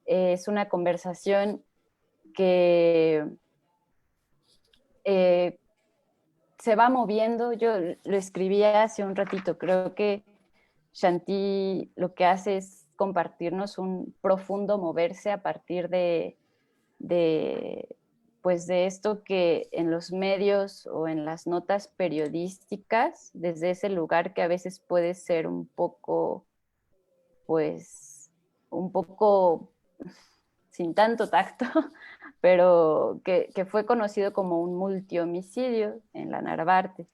S2: Es una conversación que se va moviendo. Yo lo escribí hace un ratito. Creo que Shanti lo que hace es compartirnos un profundo moverse a partir pues de esto que en los medios o en las notas periodísticas, desde ese lugar que a veces puede ser un poco, pues, un poco sin tanto tacto, pero que fue conocido como un multihomicidio en la Narvarte,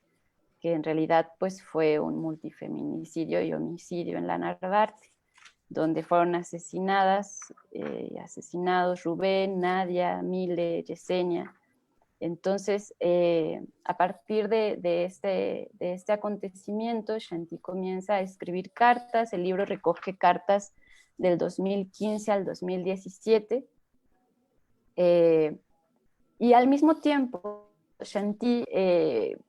S2: que en realidad pues fue un multifeminicidio y homicidio en la Narvarte, donde fueron asesinados Rubén, Nadia, Mile, Yesenia. Entonces, a partir de este acontecimiento, Shanti comienza a escribir cartas. El libro recoge cartas del 2015 al 2017. Y al mismo tiempo, Shanti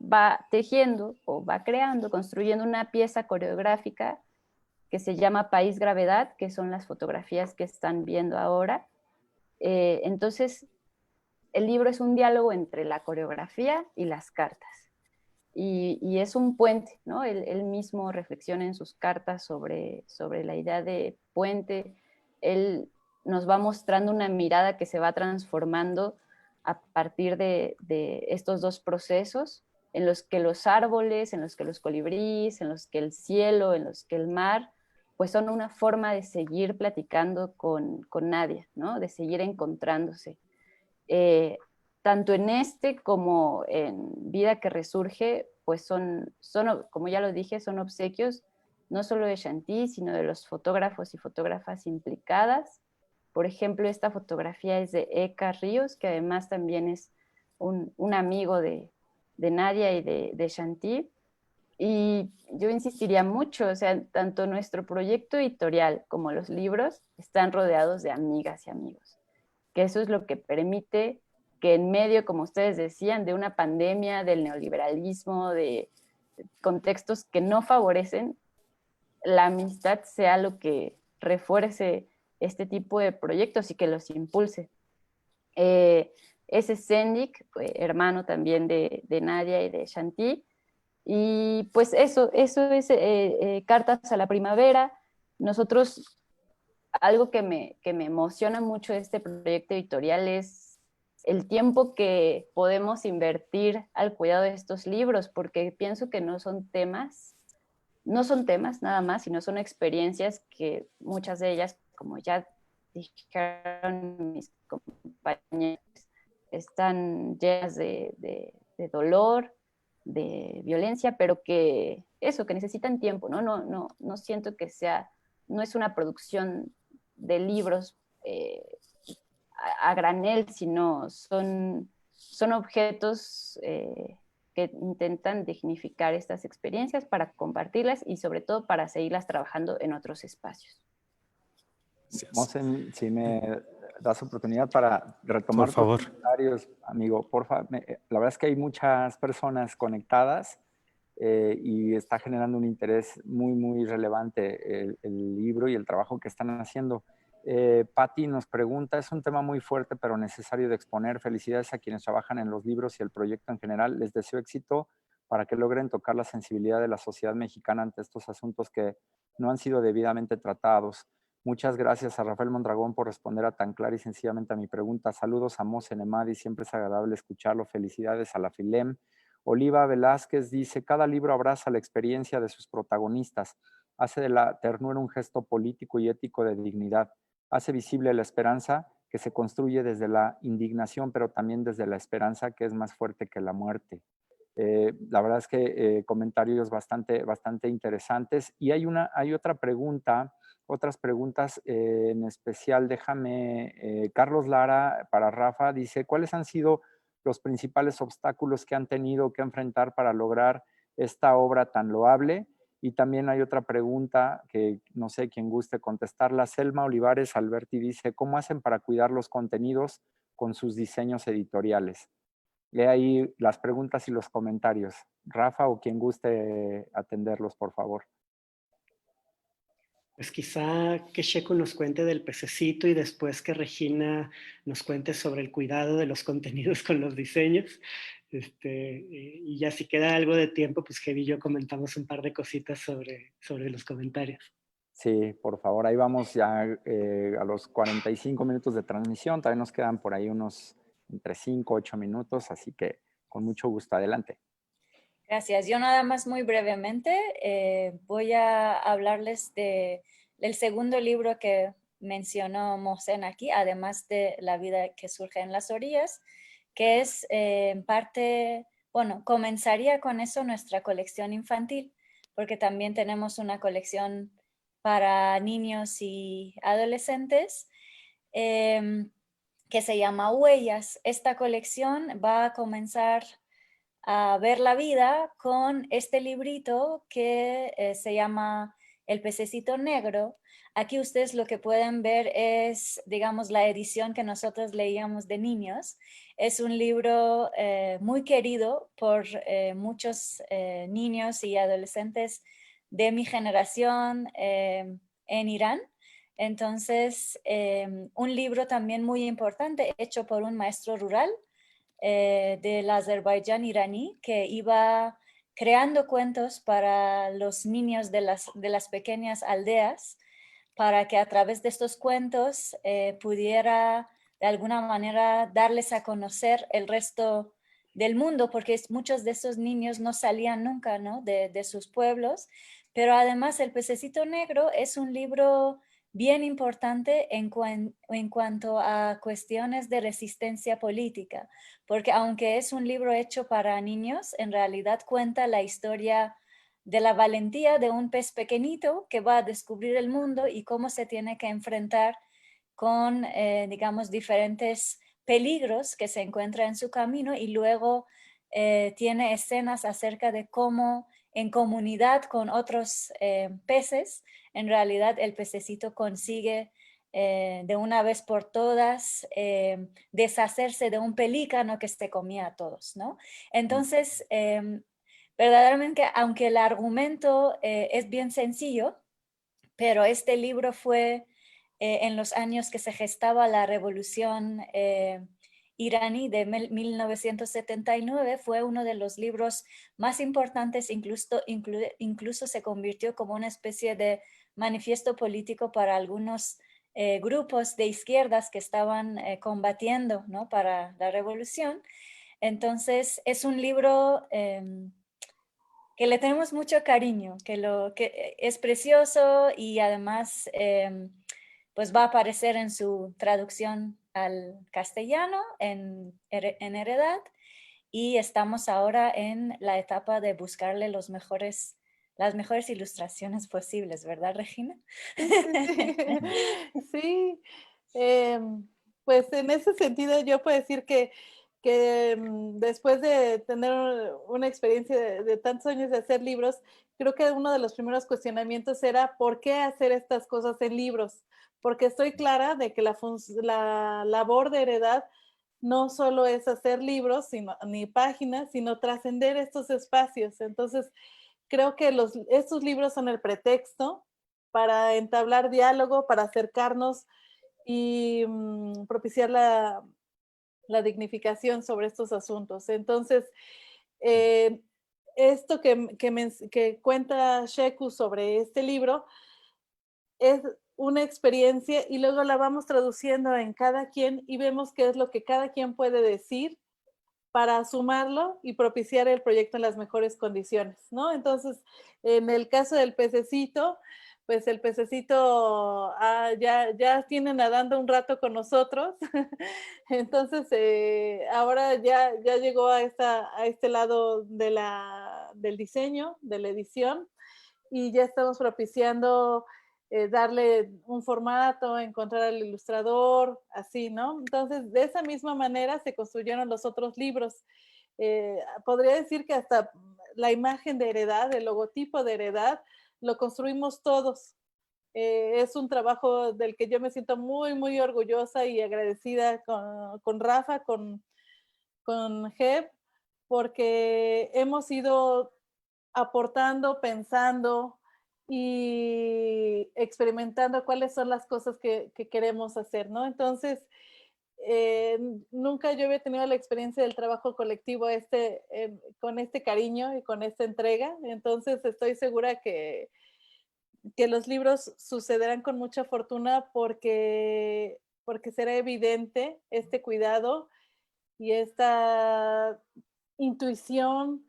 S2: va tejiendo o va creando, construyendo una pieza coreográfica que se llama País Gravedad, que son las fotografías que están viendo ahora. Entonces, el libro es un diálogo entre la coreografía y las cartas. Y es un puente, ¿no? Él mismo reflexiona en sus cartas sobre la idea de puente. Él nos va mostrando una mirada que se va transformando a partir de estos dos procesos, en los que los árboles, en los que los colibríes, en los que el cielo, en los que el mar, pues son una forma de seguir platicando con Nadia, ¿no? De seguir encontrándose. Tanto en este como en Vida que Resurge, pues son, como ya lo dije, son obsequios no solo de Shanti, sino de los fotógrafos y fotógrafas implicadas. Por ejemplo, esta fotografía es de Eka Ríos, que además también es un amigo de Nadia y de Shanti. Y yo insistiría mucho, o sea, tanto nuestro proyecto editorial como los libros están rodeados de amigas y amigos, que eso es lo que permite que en medio, como ustedes decían, de una pandemia, del neoliberalismo, de contextos que no favorecen, la amistad sea lo que refuerce este tipo de proyectos y que los impulse. Ese Sendik, hermano también de Nadia y de Shanti, y pues eso es Cartas a la Primavera. Nosotros, algo que me emociona mucho de este proyecto editorial es el tiempo que podemos invertir al cuidado de estos libros, porque pienso que no son temas nada más, sino son experiencias que muchas de ellas, como ya dijeron mis compañeros, están llenas de dolor, de violencia, pero que necesitan tiempo, ¿no? No siento que no es una producción de libros a granel, sino son objetos que intentan dignificar estas experiencias para compartirlas y sobre todo para seguirlas trabajando en otros espacios.
S1: Mosen, si me das oportunidad para retomar
S5: por favor.
S1: tus comentarios, amigo, porfa. La verdad es que hay muchas personas conectadas y está generando un interés muy, muy relevante el libro y el trabajo que están haciendo. Patti nos pregunta, es un tema muy fuerte pero necesario de exponer. Felicidades a quienes trabajan en los libros y el proyecto en general. Les deseo éxito para que logren tocar la sensibilidad de la sociedad mexicana ante estos asuntos que no han sido debidamente tratados. Muchas gracias a Rafael Mondragón por responder a tan clara y sencillamente a mi pregunta. Saludos a Mosen Emadi, siempre es agradable escucharlo. Felicidades a la FILEM. Oliva Velázquez dice, cada libro abraza la experiencia de sus protagonistas, hace de la ternura un gesto político y ético de dignidad, hace visible la esperanza que se construye desde la indignación, pero también desde la esperanza que es más fuerte que la muerte. La verdad es que comentarios bastante interesantes. Y hay otra pregunta, otras preguntas en especial. Déjame, Carlos Lara, para Rafa, dice, ¿cuáles han sido los principales obstáculos que han tenido que enfrentar para lograr esta obra tan loable? Y también hay otra pregunta que no sé quién guste contestarla. Selma Olivares Alberti dice, ¿cómo hacen para cuidar los contenidos con sus diseños editoriales? Lee ahí las preguntas y los comentarios. Rafa o quien guste atenderlos, por favor.
S4: Pues quizá que Sheku nos cuente del pececito y después que Regina nos cuente sobre el cuidado de los contenidos con los diseños. Y ya si queda algo de tiempo, pues Heidi y yo comentamos un par de cositas sobre los comentarios.
S1: Sí, por favor, ahí vamos ya a los 45 minutos de transmisión. Todavía nos quedan por ahí unos entre 5 8 minutos, así que con mucho gusto, adelante.
S6: Gracias. Yo nada más muy brevemente voy a hablarles del segundo libro que mencionó Mohsen aquí, además de La vida que surge en las orillas, que es en parte, bueno, comenzaría con eso nuestra colección infantil, porque también tenemos una colección para niños y adolescentes que se llama Huellas. Esta colección va a comenzar a ver la vida con este librito que se llama El pececito negro. Aquí ustedes lo que pueden ver es, digamos, la edición que nosotros leíamos de niños. Es un libro muy querido por muchos niños y adolescentes de mi generación en Irán. Entonces, un libro también muy importante hecho por un maestro rural del Azerbaiyán iraní que iba creando cuentos para los niños de las pequeñas aldeas para que a través de estos cuentos pudiera de alguna manera darles a conocer el resto del mundo, porque muchos de esos niños no salían nunca, ¿no? de sus pueblos, pero además El pececito negro es un libro bien importante en cuanto a cuestiones de resistencia política, porque aunque es un libro hecho para niños, en realidad cuenta la historia de la valentía de un pez pequeñito que va a descubrir el mundo y cómo se tiene que enfrentar con, digamos, diferentes peligros que se encuentran en su camino, y luego tiene escenas acerca de cómo en comunidad con otros peces, en realidad el pececito consigue de una vez por todas deshacerse de un pelícano que se comía a todos, ¿no? Entonces, verdaderamente, aunque el argumento es bien sencillo, pero este libro fue en los años que se gestaba la revolución iraní de 1979, fue uno de los libros más importantes, incluso se convirtió como una especie de manifiesto político para algunos grupos de izquierdas que estaban combatiendo, ¿no? para la revolución. Entonces es un libro que le tenemos mucho cariño, que es precioso y además pues va a aparecer en su traducción al castellano en Heredad, y estamos ahora en la etapa de buscarle las mejores ilustraciones posibles, ¿verdad, Regina?
S3: Sí, pues en ese sentido yo puedo decir que después de tener una experiencia de tantos años de hacer libros, creo que uno de los primeros cuestionamientos era ¿por qué hacer estas cosas en libros? Porque estoy clara de que la labor de Heredad no solo es hacer libros ni páginas, sino trascender estos espacios. Entonces, creo que estos libros son el pretexto para entablar diálogo, para acercarnos y propiciar la dignificación sobre estos asuntos. Entonces, esto que cuenta Sheku sobre este libro es una experiencia y luego la vamos traduciendo en cada quien y vemos qué es lo que cada quien puede decir para sumarlo y propiciar el proyecto en las mejores condiciones, ¿no? Entonces, en el caso del pececito, pues el pececito ya tiene nadando un rato con nosotros, entonces ahora ya llegó a este lado del diseño, de la edición, y ya estamos propiciando darle un formato, encontrar al ilustrador, así, ¿no? Entonces, de esa misma manera se construyeron los otros libros. Podría decir que hasta la imagen de Heredad, el logotipo de Heredad, lo construimos todos. Es un trabajo del que yo me siento muy, muy orgullosa y agradecida con Rafa, con Jeb, porque hemos ido aportando, pensando y experimentando cuáles son las cosas que queremos hacer, ¿no? Entonces, nunca yo había tenido la experiencia del trabajo colectivo con este cariño y con esta entrega, entonces estoy segura que los libros sucederán con mucha fortuna porque será evidente este cuidado y esta intuición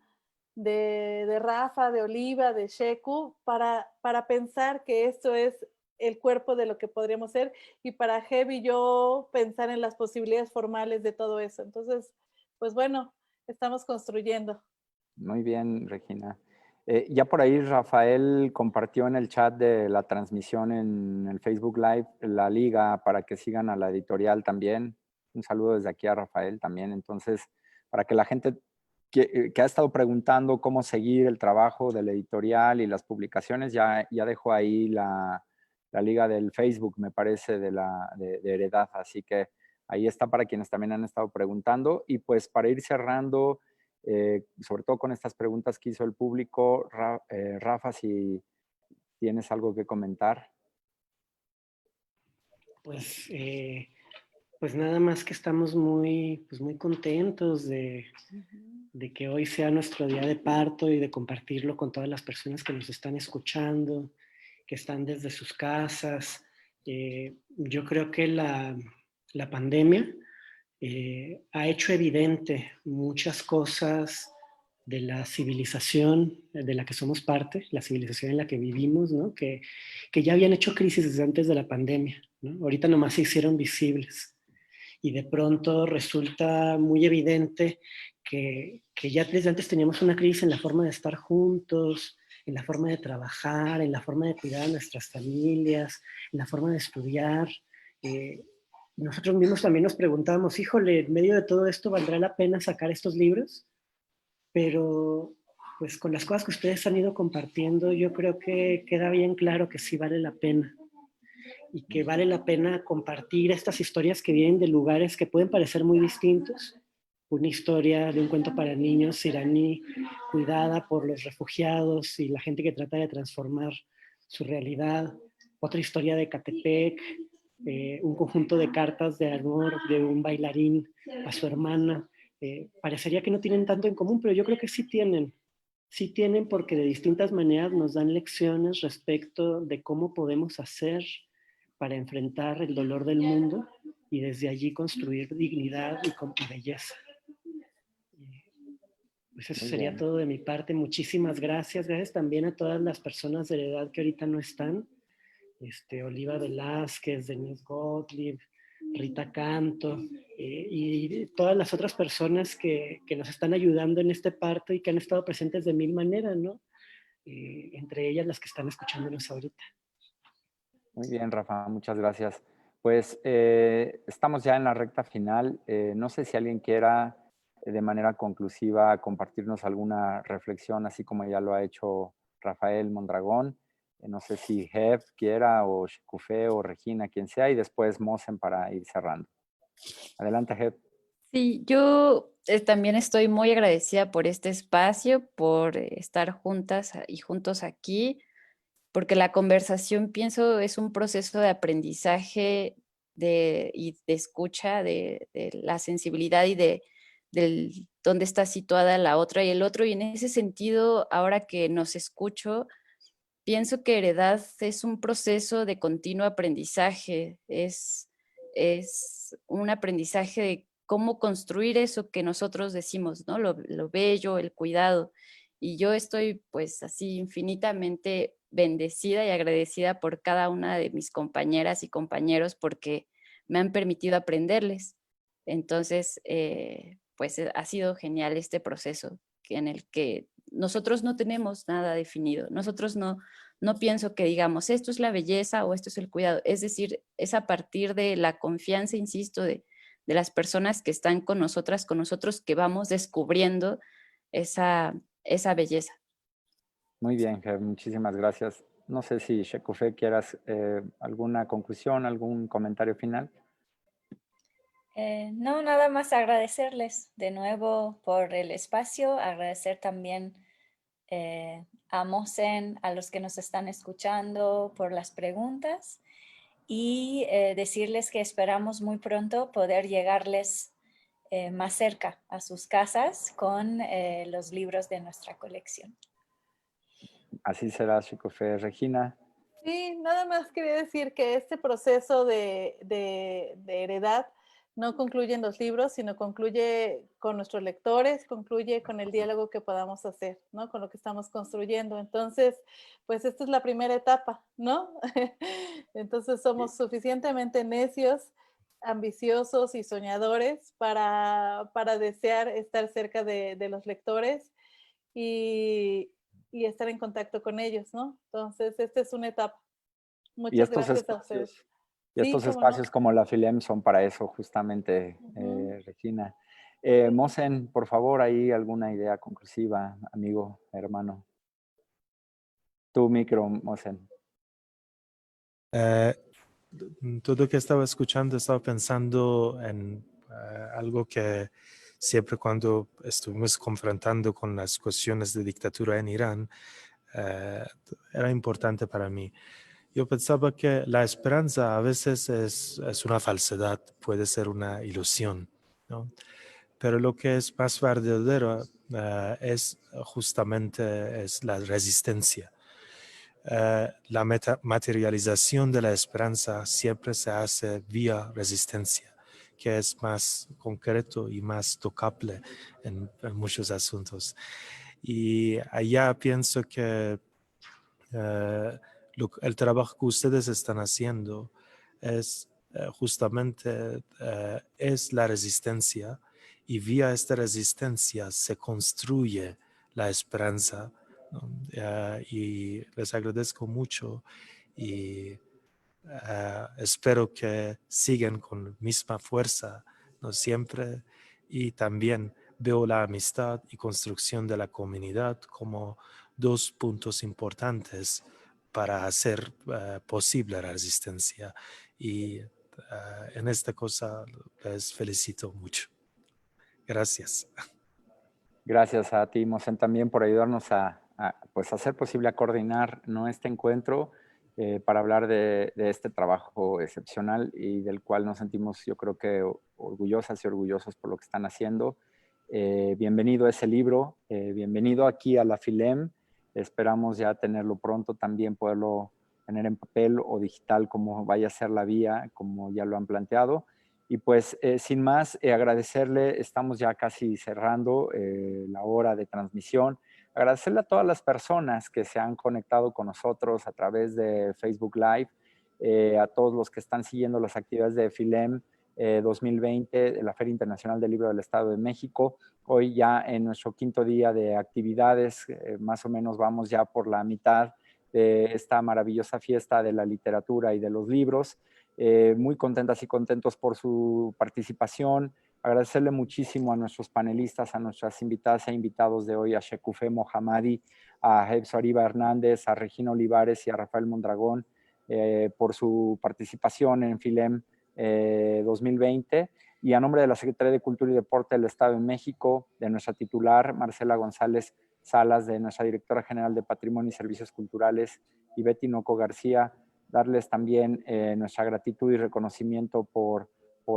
S3: de Rafa, de Oliva, de Sheku, para pensar que esto es el cuerpo de lo que podríamos ser, y para Jeb y yo pensar en las posibilidades formales de todo eso. Entonces, pues bueno, estamos construyendo.
S1: Muy bien, Regina. Ya por ahí Rafael compartió en el chat de la transmisión en el Facebook Live la liga para que sigan a la editorial también. Un saludo desde aquí a Rafael también. Entonces, para que la gente que ha estado preguntando cómo seguir el trabajo de la editorial y las publicaciones, ya dejó ahí la liga del Facebook, me parece, de Heredad. Así que ahí está para quienes también han estado preguntando. Y pues para ir cerrando, sobre todo con estas preguntas que hizo el público, Rafa, si tienes algo que comentar.
S4: Pues nada más que estamos muy contentos de que hoy sea nuestro día de parto y de compartirlo con todas las personas que nos están escuchando, que están desde sus casas. Yo creo que la pandemia ha hecho evidente muchas cosas de la civilización de la que somos parte, la civilización en la que vivimos, ¿no? Que ya habían hecho crisis desde antes de la pandemia, ¿no? Ahorita nomás se hicieron visibles. Y de pronto resulta muy evidente que ya desde antes teníamos una crisis en la forma de estar juntos, en la forma de trabajar, en la forma de cuidar a nuestras familias, en la forma de estudiar. Nosotros mismos también nos preguntábamos, híjole, en medio de todo esto, ¿valdrá la pena sacar estos libros? Pero pues con las cosas que ustedes han ido compartiendo, yo creo que queda bien claro que sí vale la pena. Y que vale la pena compartir estas historias que vienen de lugares que pueden parecer muy distintos. Una historia de un cuento para niños iraní, cuidada por los refugiados y la gente que trata de transformar su realidad. Otra historia de Catepec, un conjunto de cartas de amor de un bailarín a su hermana. Parecería que no tienen tanto en común, pero yo creo que sí tienen. Sí tienen, porque de distintas maneras nos dan lecciones respecto de cómo podemos hacer para enfrentar el dolor del mundo y desde allí construir dignidad y belleza. Pues eso sería todo de mi parte. Muchísimas gracias. Gracias también a todas las personas de Heredad que ahorita no están. Oliva Velázquez, Denise Gottlieb, Rita Canto, y todas las otras personas que nos están ayudando en este parto y que han estado presentes de mil maneras, ¿no? Entre ellas las que están escuchándonos ahorita.
S1: Muy bien, Rafa, muchas gracias. Pues estamos ya en la recta final. No sé si alguien quiera de manera conclusiva compartirnos alguna reflexión, así como ya lo ha hecho Rafael Mondragón. No sé si Jeb quiera, o Shekufe, o Regina, quien sea, y después Mosen para ir cerrando. Adelante, Jeb.
S2: Sí, yo también estoy muy agradecida por este espacio, por estar juntas y juntos aquí, porque la conversación, pienso, es un proceso de aprendizaje y de escucha de la sensibilidad y de dónde está situada la otra y el otro. Y en ese sentido, ahora que nos escucho, pienso que Heredad es un proceso de continuo aprendizaje, es un aprendizaje de cómo construir eso que nosotros decimos, ¿no? Lo bello, el cuidado. Y yo estoy pues así infinitamente bendecida y agradecida por cada una de mis compañeras y compañeros porque me han permitido aprenderles. Entonces, pues ha sido genial este proceso en el que nosotros no tenemos nada definido. Nosotros no pienso que digamos esto es la belleza o esto es el cuidado. Es decir, es a partir de la confianza, insisto, de las personas que están con nosotros, que vamos descubriendo esa esa belleza.
S1: Muy bien, Ger, muchísimas gracias. No sé si Shekufe quieras alguna conclusión, algún comentario final.
S6: No, nada más agradecerles de nuevo por el espacio, agradecer también a Mosen, a los que nos están escuchando por las preguntas y decirles que esperamos muy pronto poder llegarles más cerca a sus casas con los libros de nuestra colección.
S1: Así será, Shekufe. Regina.
S3: Sí, nada más quería decir que este proceso de heredad no concluye en los libros, sino concluye con nuestros lectores, concluye con el diálogo que podamos hacer, ¿no? Con lo que estamos construyendo. Entonces, pues esta es la primera etapa, ¿no? Entonces somos suficientemente necios, ambiciosos y soñadores para desear estar cerca de los lectores y estar en contacto con ellos, ¿no? Entonces, esta es una etapa.
S1: Y
S3: Muchas gracias a ustedes. Sí,
S1: estos
S3: cómo no.
S1: espacios como la FILEM son para eso, justamente, Regina. Mosen, por favor, ahí alguna idea conclusiva, amigo, hermano. Tu micro, Mosen.
S5: Todo lo que estaba escuchando, estaba pensando en algo que siempre cuando estuvimos confrontando con las cuestiones de dictadura en Irán, era importante para mí. Yo pensaba que la esperanza a veces es una falsedad, puede ser una ilusión, ¿no? Pero lo que es más verdadero es justamente la resistencia. La materialización de la esperanza siempre se hace vía resistencia, que es más concreto y más tocable en muchos asuntos. Y allá pienso que el trabajo que ustedes están haciendo es justamente es la resistencia, y vía esta resistencia se construye la esperanza, ¿no? Y les agradezco mucho y espero que sigan con la misma fuerza, ¿no? Siempre, y también veo la amistad y construcción de la comunidad como dos puntos importantes para hacer posible la resistencia, y en esta cosa les felicito mucho. Gracias.
S1: Gracias a ti, Mosen, también por ayudarnos pues, hacer posible, a coordinar, ¿no?, este encuentro para hablar de este trabajo excepcional y del cual nos sentimos, yo creo que orgullosas y orgullosos por lo que están haciendo. Bienvenido a ese libro, bienvenido aquí a la FILEM. Esperamos ya tenerlo pronto, también poderlo tener en papel o digital, como vaya a ser la vía, como ya lo han planteado. Y pues, sin más, agradecerle, estamos ya casi cerrando la hora de transmisión. Agradecerle a todas las personas que se han conectado con nosotros a través de Facebook Live, a todos los que están siguiendo las actividades de FILEM 2020, de la Feria Internacional del Libro del Estado de México. Hoy ya en nuestro quinto día de actividades, más o menos vamos ya por la mitad de esta maravillosa fiesta de la literatura y de los libros. Muy contentas y contentos por su participación. Agradecerle muchísimo a nuestros panelistas, a nuestras invitadas e invitados de hoy, a Shekufe Mohammadi, a Hebso Ariba Hernández, a Regina Olivares y a Rafael Mondragón por su participación en FILEM 2020. Y a nombre de la Secretaría de Cultura y Deporte del Estado de México, de nuestra titular, Marcela González Salas, de nuestra Directora General de Patrimonio y Servicios Culturales, y Betty Noco García, darles también nuestra gratitud y reconocimiento por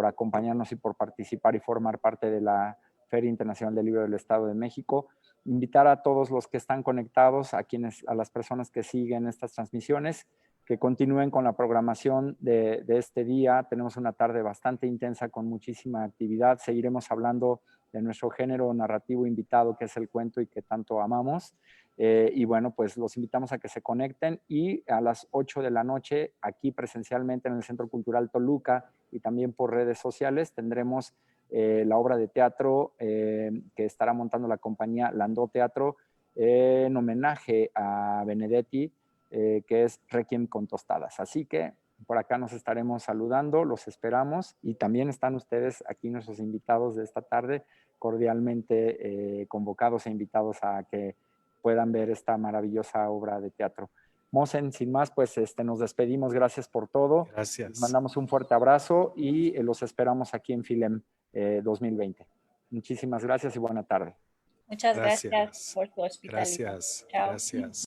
S1: acompañarnos y por participar y formar parte de la Feria Internacional del Libro del Estado de México. Invitar a todos los que están conectados, a las personas que siguen estas transmisiones, que continúen con la programación de este día. Tenemos una tarde bastante intensa con muchísima actividad. Seguiremos hablando de nuestro género narrativo invitado, que es el cuento y que tanto amamos. Y bueno, pues los invitamos a que se conecten, y a las 8 de la noche, aquí presencialmente en el Centro Cultural Toluca y también por redes sociales, tendremos la obra de teatro que estará montando la compañía Landó Teatro en homenaje a Benedetti, que es Requiem con tostadas. Así que Por acá nos estaremos saludando, los esperamos y también están ustedes aquí, nuestros invitados de esta tarde, cordialmente convocados e invitados a que puedan ver esta maravillosa obra de teatro. Mosen, sin más, pues nos despedimos. Gracias por todo.
S5: Gracias.
S1: Les mandamos un fuerte abrazo y los esperamos aquí en FILEM 2020. Muchísimas gracias y buena tarde.
S6: Muchas gracias
S5: Gracias.
S6: por tu hospitalidad.
S5: Gracias.
S6: Chao.
S5: Gracias.